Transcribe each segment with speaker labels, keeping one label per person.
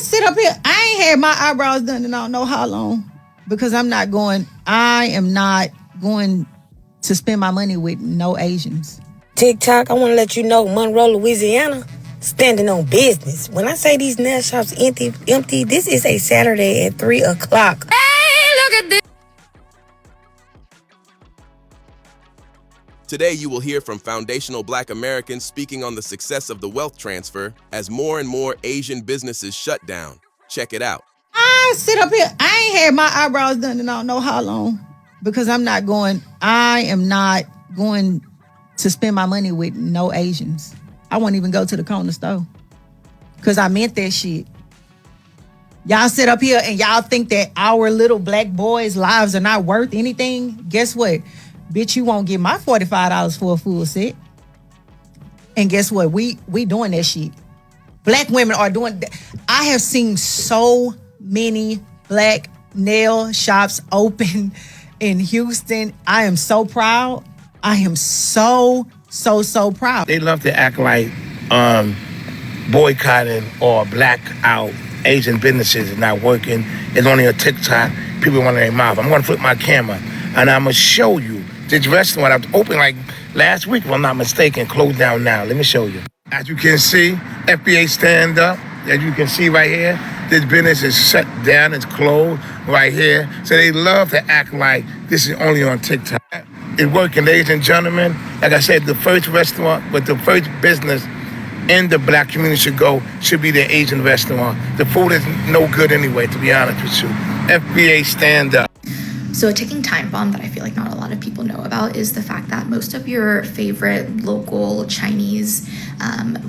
Speaker 1: sit up here. I ain't had my eyebrows done in I don't know how long because I am not going to spend my money with no Asians.
Speaker 2: TikTok, I want to let you know Monroe, Louisiana, standing on business. When I say these nail shops empty, this is a Saturday at 3 o'clock.
Speaker 3: Hey, look at this.
Speaker 4: Today, you will hear from foundational Black Americans speaking on the success of the wealth transfer as more and more Asian businesses shut down. Check it out.
Speaker 1: I sit up here. I ain't had my eyebrows done in I don't know how long because I am not going to spend my money with no Asians. I won't even go to the corner store because I meant that shit. Y'all sit up here and y'all think that our little Black boys' lives are not worth anything. Guess what? Bitch, you won't get my $45 for a full set. And guess what? We doing that shit. Black women are doing that. I have seen so many Black nail shops open in Houston. I am so proud. I am so proud.
Speaker 5: They love to act like boycotting or blackout Asian businesses is not working. It's only a TikTok. People want their mouth. I'm going to flip my camera and I'm going to show you this restaurant. I was open like last week, if I'm not mistaken, closed down now. Let me show you. As you can see, FBA stand up. As you can see right here, this business is shut down. It's closed right here. So they love to act like this is only on TikTok. It's working, ladies and gentlemen. Like I said, the first restaurant, but the first business in the Black community should be the Asian restaurant. The food is no good anyway, to be honest with you. FBA stand up.
Speaker 6: So a ticking time bomb that I feel like not a lot of people know about is the fact that most of your favorite local Chinese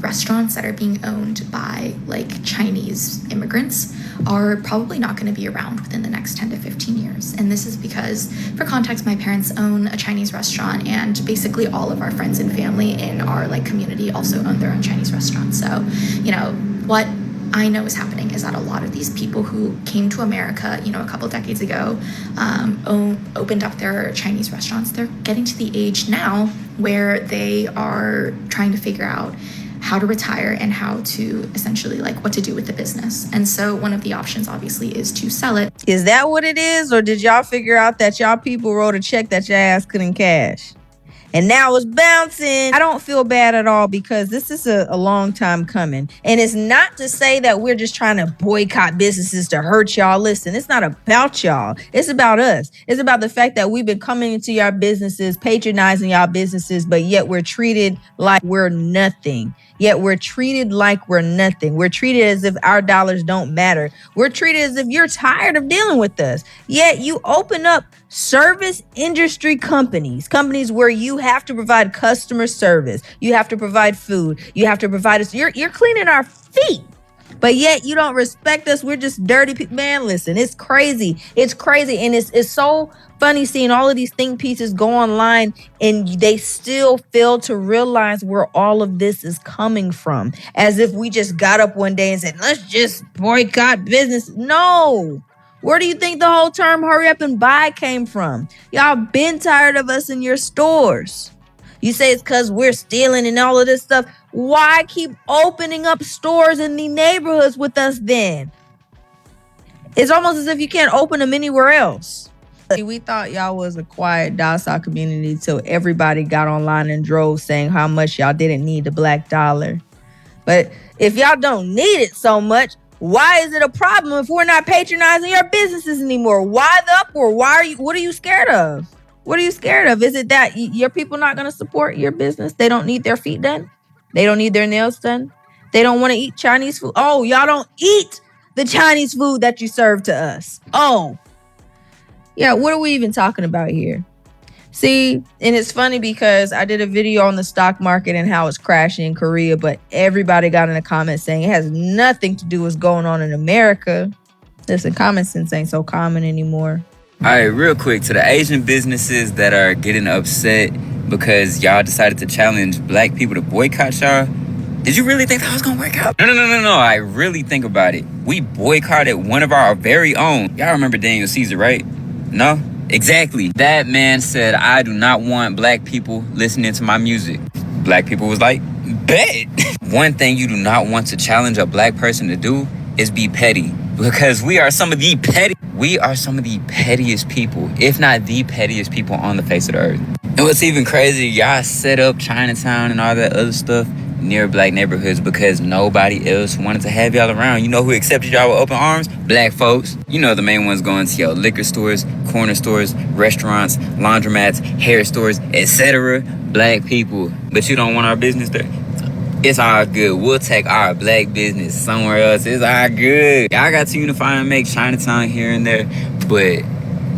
Speaker 6: restaurants that are being owned by like Chinese immigrants are probably not going to be around within the next 10 to 15 years. And this is because, for context, my parents own a Chinese restaurant and basically all of our friends and family in our like community also own their own Chinese restaurants. So, you know, what I know is happening is that a lot of these people who came to America, you know, a couple decades ago, opened up their Chinese restaurants. They're getting to the age now where they are trying to figure out how to retire and how to essentially like what to do with the business. And so one of the options obviously is to sell it.
Speaker 7: Is that what it is? Or did y'all figure out that y'all people wrote a check that your ass couldn't cash? And now it's bouncing. I don't feel bad at all because this is a long time coming. And it's not to say that we're just trying to boycott businesses to hurt y'all. Listen, it's not about y'all. It's about us. It's about the fact that we've been coming into your businesses, patronizing y'all businesses, but yet we're treated like we're nothing. Yet we're treated like we're nothing. We're treated as if our dollars don't matter. We're treated as if you're tired of dealing with us. Yet you open up service industry companies where you have to provide customer service. You have to provide food. You have to provide us. You're cleaning our feet. But yet you don't respect us. We're just dirty people. Man, listen, it's crazy. It's crazy. And it's so funny seeing all of these think pieces go online and they still fail to realize where all of this is coming from. As if we just got up one day and said, let's just boycott business. No. Where do you think the whole term hurry up and buy came from? Y'all been tired of us in your stores. You say it's because we're stealing and all of this stuff. Why keep opening up stores in the neighborhoods with us then? It's almost as if you can't open them anywhere else. We thought y'all was a quiet, docile community till everybody got online and drove saying how much y'all didn't need the black dollar. But if y'all don't need it so much, why is it a problem if we're not patronizing your businesses anymore? Why the uproar? What are you scared of? What are you scared of? Is it that your people not going to support your business? They don't need their feet done? They don't need their nails done? They don't want to eat Chinese food? Oh, y'all don't eat the Chinese food that you serve to us. Oh. Yeah, what are we even talking about here? See, and it's funny because I did a video on the stock market and how it's crashing in Korea, but everybody got in the comments saying it has nothing to do with what's going on in America. Listen, common sense ain't so common anymore.
Speaker 8: All right, real quick, to the Asian businesses that are getting upset because y'all decided to challenge black people to boycott y'all, did you really think that was going to work out? No. I really think about it. We boycotted one of our very own. Y'all remember Daniel Caesar, right? No? Exactly. That man said, I do not want black people listening to my music. Black people was like, bet. One thing you do not want to challenge a black person to do is be petty, because we are some of the pettiest people, if not the pettiest people on the face of the earth. And what's even crazy, y'all set up Chinatown and all that other stuff near black neighborhoods because nobody else wanted to have y'all around. You know who accepted y'all with open arms? Black folks. You know the main ones going to your liquor stores, corner stores, restaurants, laundromats, hair stores, etc. Black people. But you don't want our business there? It's all good. We'll take our black business somewhere else. It's all good. Y'all got to unify and make Chinatown here and there. But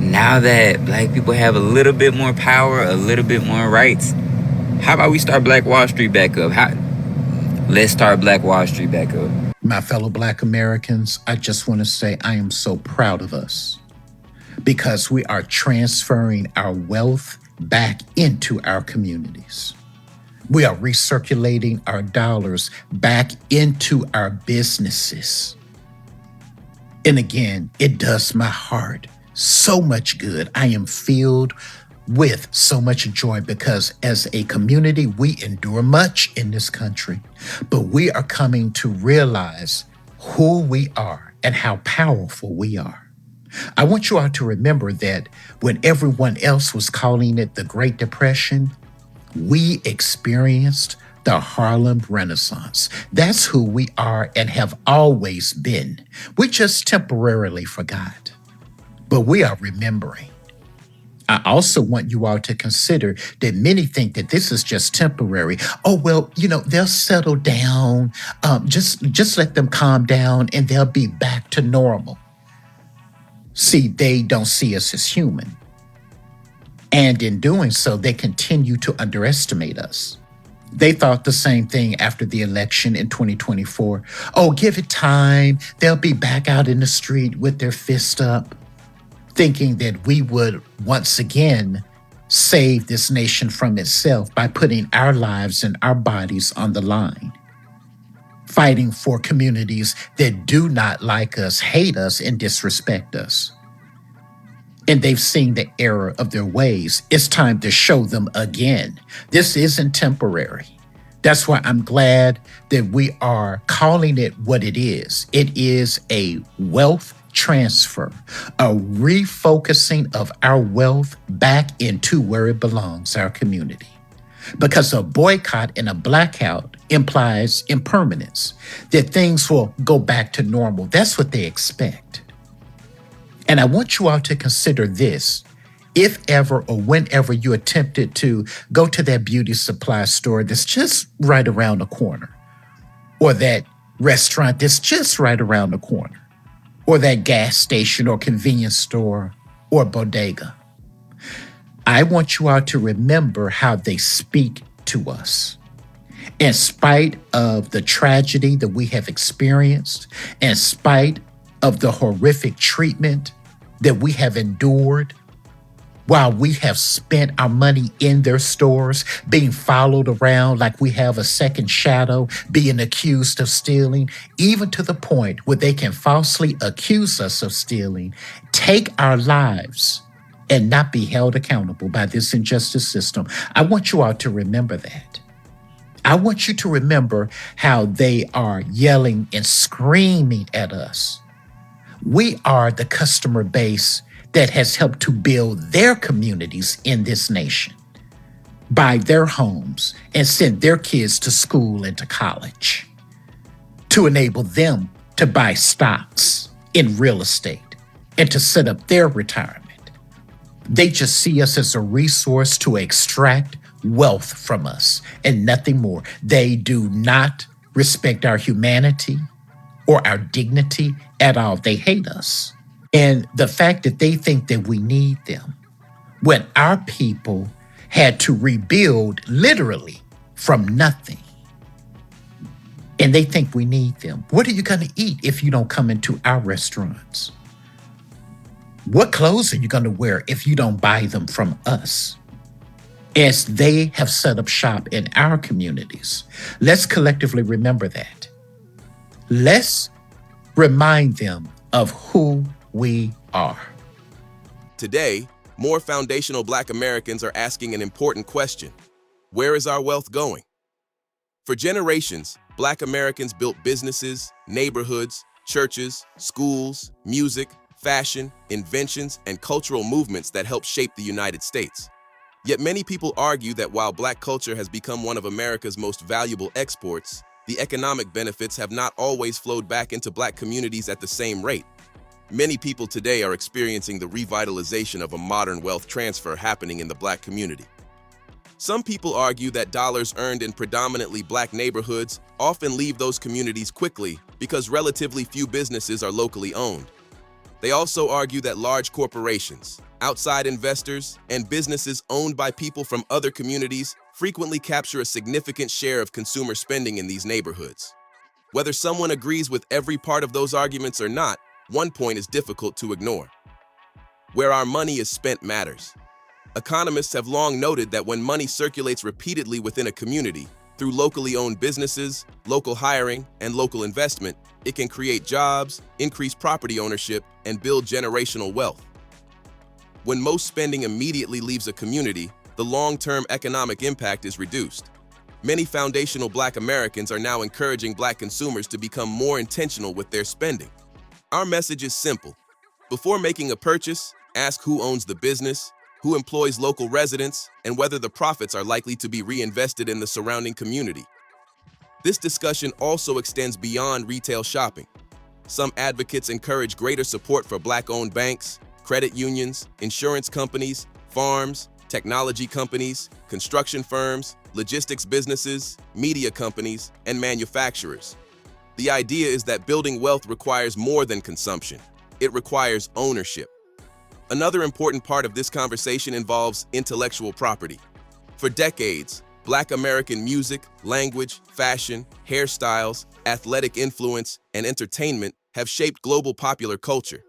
Speaker 8: now that black people have a little bit more power, a little bit more rights, how about we start Black Wall Street back up? Let's start Black Wall Street back up.
Speaker 3: My fellow Black Americans, I just want to say I am so proud of us because we are transferring our wealth back into our communities. We are recirculating our dollars back into our businesses. And again, it does my heart so much good. I am filled with so much joy because as a community, we endure much in this country, but we are coming to realize who we are and how powerful we are. I want you all to remember that when everyone else was calling it the Great Depression, we experienced the Harlem Renaissance. That's who we are and have always been. We just temporarily forgot, but we are remembering. I also want you all to consider that many think that this is just temporary. Oh, well, they'll settle down. Just let them calm down and they'll be back to normal. See, they don't see us as human. And in doing so, they continue to underestimate us. They thought the same thing after the election in 2024. Oh, give it time. They'll be back out in the street with their fist up, thinking that we would once again save this nation from itself by putting our lives and our bodies on the line, fighting for communities that do not like us, hate us, and disrespect us. And they've seen the error of their ways. It's time to show them again. This isn't temporary. That's why I'm glad that we are calling it what it is. It is a wealth transfer, a refocusing of our wealth back into where it belongs, our community. Because a boycott and a blackout implies impermanence, that things will go back to normal. That's what they expect. And I want you all to consider this. If ever or whenever you attempted to go to that beauty supply store that's just right around the corner, or that restaurant that's just right around the corner, or that gas station or convenience store or bodega, I want you all to remember how they speak to us. In spite of the tragedy that we have experienced, in spite of the horrific treatment that we have endured, while we have spent our money in their stores, being followed around like we have a second shadow, being accused of stealing, even to the point where they can falsely accuse us of stealing, take our lives, and not be held accountable by this injustice system. I want you all to remember that. I want you to remember how they are yelling and screaming at us. We are the customer base that has helped to build their communities in this nation, buy their homes, and send their kids to school and to college, to enable them to buy stocks in real estate and to set up their retirement. They just see us as a resource to extract wealth from us and nothing more. They do not respect our humanity or our dignity at all. They hate us. And the fact that they think that we need them, when our people had to rebuild literally from nothing, and they think we need them. What are you going to eat if you don't come into our restaurants? What clothes are you going to wear if you don't buy them from us? As they have set up shop in our communities, let's collectively remember that. Let's remind them of who we are.
Speaker 4: Today, more foundational Black Americans are asking an important question. Where is our wealth going? For generations, Black Americans built businesses, neighborhoods, churches, schools, music, fashion, inventions, and cultural movements that help shape the United States. Yet many people argue that while Black culture has become one of America's most valuable exports, the economic benefits have not always flowed back into Black communities at the same rate. Many people today are experiencing the revitalization of a modern wealth transfer happening in the Black community. Some people argue that dollars earned in predominantly Black neighborhoods often leave those communities quickly because relatively few businesses are locally owned. They also argue that large corporations, outside investors, and businesses owned by people from other communities frequently capture a significant share of consumer spending in these neighborhoods. Whether someone agrees with every part of those arguments or not, one point is difficult to ignore. Where our money is spent matters. Economists have long noted that when money circulates repeatedly within a community, through locally owned businesses, local hiring, and local investment, it can create jobs, increase property ownership, and build generational wealth. When most spending immediately leaves a community, the long-term economic impact is reduced. Many foundational Black Americans are now encouraging Black consumers to become more intentional with their spending. Our message is simple. Before making a purchase, ask who owns the business, who employs local residents, and whether the profits are likely to be reinvested in the surrounding community. This discussion also extends beyond retail shopping. Some advocates encourage greater support for Black-owned banks, credit unions, insurance companies, farms, technology companies, construction firms, logistics businesses, media companies, and manufacturers. The idea is that building wealth requires more than consumption. It requires ownership. Another important part of this conversation involves intellectual property. For decades, Black American music, language, fashion, hairstyles, athletic influence, and entertainment have shaped global popular culture.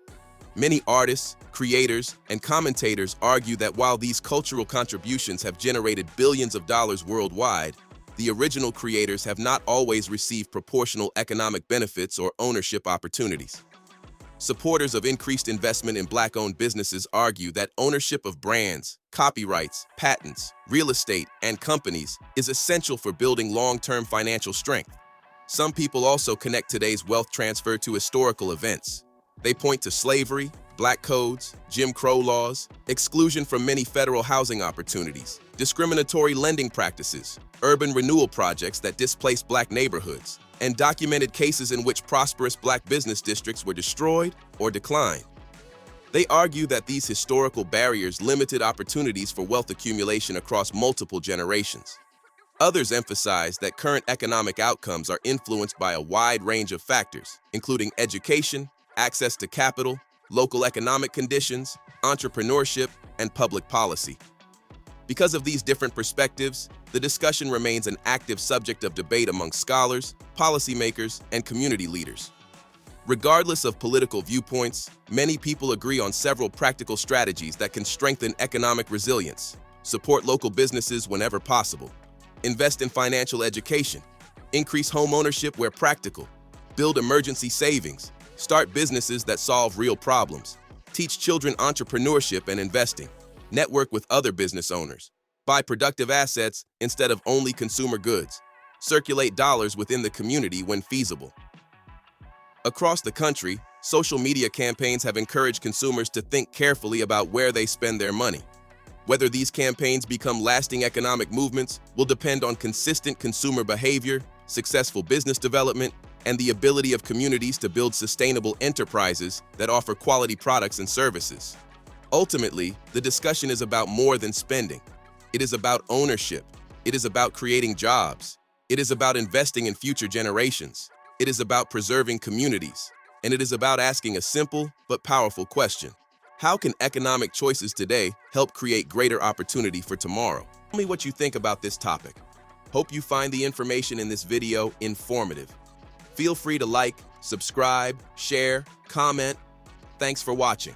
Speaker 4: Many artists, creators, and commentators argue that while these cultural contributions have generated billions of dollars worldwide, the original creators have not always received proportional economic benefits or ownership opportunities. Supporters of increased investment in Black-owned businesses argue that ownership of brands, copyrights, patents, real estate, and companies is essential for building long-term financial strength. Some people also connect today's wealth transfer to historical events. They point to slavery, Black codes, Jim Crow laws, exclusion from many federal housing opportunities, discriminatory lending practices, urban renewal projects that displaced Black neighborhoods, and documented cases in which prosperous Black business districts were destroyed or declined. They argue that these historical barriers limited opportunities for wealth accumulation across multiple generations. Others emphasize that current economic outcomes are influenced by a wide range of factors, including education, access to capital, local economic conditions, entrepreneurship, and public policy. Because of these different perspectives, the discussion remains an active subject of debate among scholars, policymakers, and community leaders. Regardless of political viewpoints, many people agree on several practical strategies that can strengthen economic resilience, support local businesses whenever possible, invest in financial education, increase home ownership where practical, build emergency savings, start businesses that solve real problems, teach children entrepreneurship and investing, network with other business owners, buy productive assets instead of only consumer goods, circulate dollars within the community when feasible. Across the country, social media campaigns have encouraged consumers to think carefully about where they spend their money. Whether these campaigns become lasting economic movements will depend on consistent consumer behavior, successful business development, and the ability of communities to build sustainable enterprises that offer quality products and services. Ultimately, the discussion is about more than spending. It is about ownership. It is about creating jobs. It is about investing in future generations. It is about preserving communities. And it is about asking a simple but powerful question. How can economic choices today help create greater opportunity for tomorrow? Tell me what you think about this topic. Hope you find the information in this video informative. Feel free to like, subscribe, share, comment. Thanks for watching.